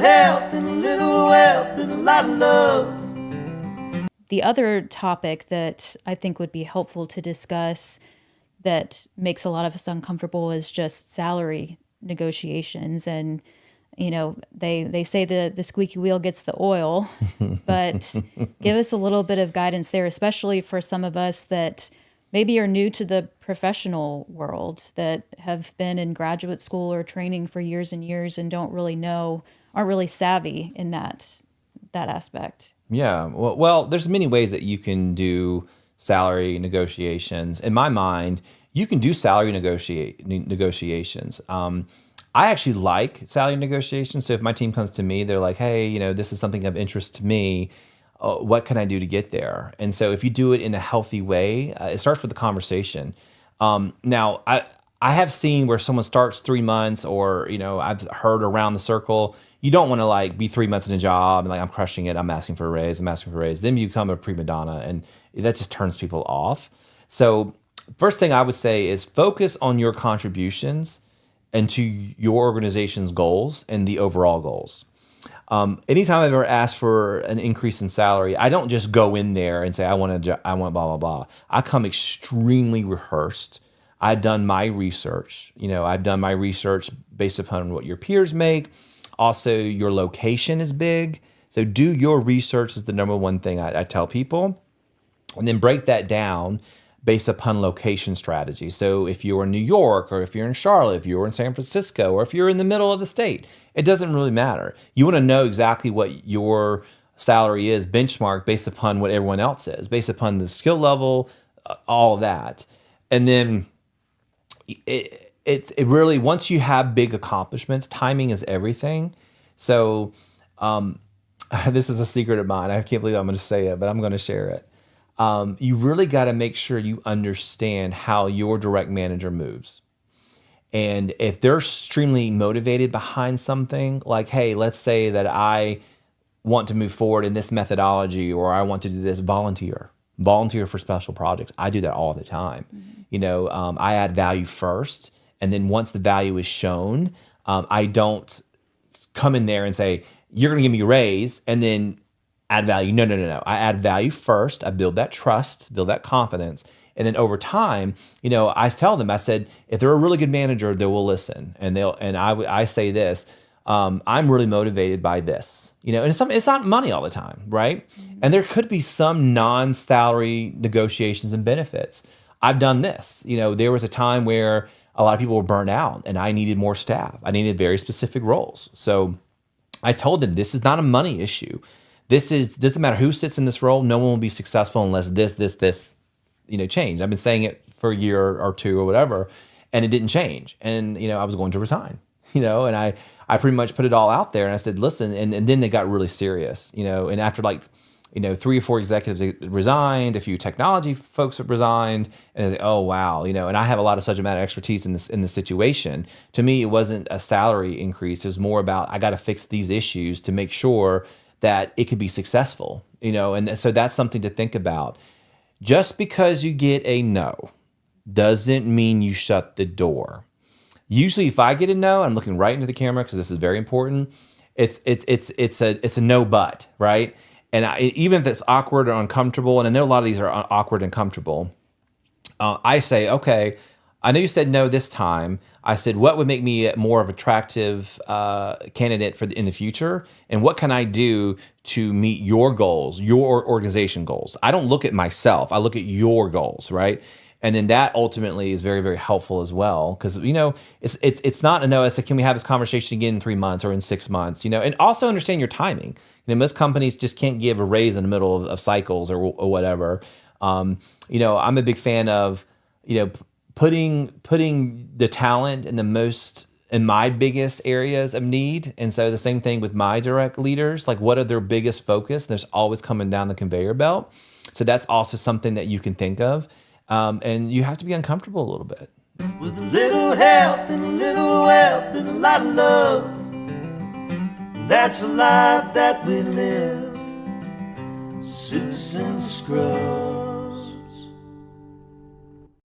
health and a little wealth and a lot of love. The other topic that I think would be helpful to discuss that makes a lot of us uncomfortable is just salary negotiations. And, they say the squeaky wheel gets the oil, but give us a little bit of guidance there, especially for some of us that maybe are new to the professional world, that have been in graduate school or training for years and years and don't really know, aren't really savvy in that aspect. Yeah, well, there's many ways that you can do salary negotiations. In my mind, you can do salary negotiations. I actually like salary negotiations. So if my team comes to me, they're like, "Hey, this is something of interest to me. What can I do to get there?" And so if you do it in a healthy way, it starts with the conversation. Now, I have seen where someone starts 3 months, or I've heard around the circle. You don't want to like be 3 months in a job and like, I'm crushing it, I'm asking for a raise, Then you become a prima donna, and that just turns people off. So first thing I would say is focus on your contributions and to your organization's goals and the overall goals. Anytime I've ever asked for an increase in salary, I don't just go in there and say, I want blah, blah, blah. I come extremely rehearsed. I've done my research. I've done my research based upon what your peers make. Also, your location is big. So do your research is the number one thing I tell people. And then break that down based upon location strategy. So if you're in New York, or if you're in Charlotte, if you're in San Francisco, or if you're in the middle of the state, it doesn't really matter. You want to know exactly what your salary is benchmarked based upon what everyone else is, based upon the skill level, all of that. And then it really, once you have big accomplishments, timing is everything. So this is a secret of mine. I can't believe I'm going to say it, but I'm going to share it. You really got to make sure you understand how your direct manager moves. And if they're extremely motivated behind something, like, hey, let's say that I want to move forward in this methodology, or I want to do this, volunteer for special projects. I do that all the time. I add value first. And then once the value is shown, I don't come in there and say, you're going to give me a raise and then add value. No. I add value first. I build that trust, build that confidence. And then over time, I tell them, I said, if they're a really good manager, they will listen. And I say this, I'm really motivated by this, and it's not money all the time, right? Mm-hmm. And there could be some non-salary negotiations and benefits. I've done this. There was a time where a lot of people were burnt out and I needed more staff. I needed very specific roles. So I told them, this is not a money issue. Doesn't matter who sits in this role. No one will be successful unless this, change. I've been saying it for a year or two or whatever, and it didn't change. And, I was going to resign, and I pretty much put it all out there and I said, listen, and then they got really serious, and after 3 or 4 executives resigned, a few technology folks have resigned, and oh wow, and I have a lot of subject matter expertise in this situation. To me, it wasn't a salary increase. It was more about, I got to fix these issues to make sure that it could be successful, and so that's something to think about. Just because you get a no doesn't mean you shut the door. Usually if I get a no, I'm looking right into the camera because this is very important. It's a no but, right? And even if it's awkward or uncomfortable, and I know a lot of these are awkward and uncomfortable, I say, okay, I know you said no this time. I said, what would make me a more of attractive candidate in the future? And what can I do to meet your goals, your organization goals? I don't look at myself. I look at your goals, right? And then that ultimately is very, very helpful as well. Because, it's not a no. It's like, can we have this conversation again in 3 months or in 6 months? And also understand your timing. Most companies just can't give a raise in the middle of cycles or whatever. I'm a big fan of, putting the talent in my biggest areas of need. And so the same thing with my direct leaders, like what are their biggest focus? There's always coming down the conveyor belt. So that's also something that you can think of. And you have to be uncomfortable a little bit. With a little health and a little wealth and a lot of love. That's the life that we live. Suits and scrubs.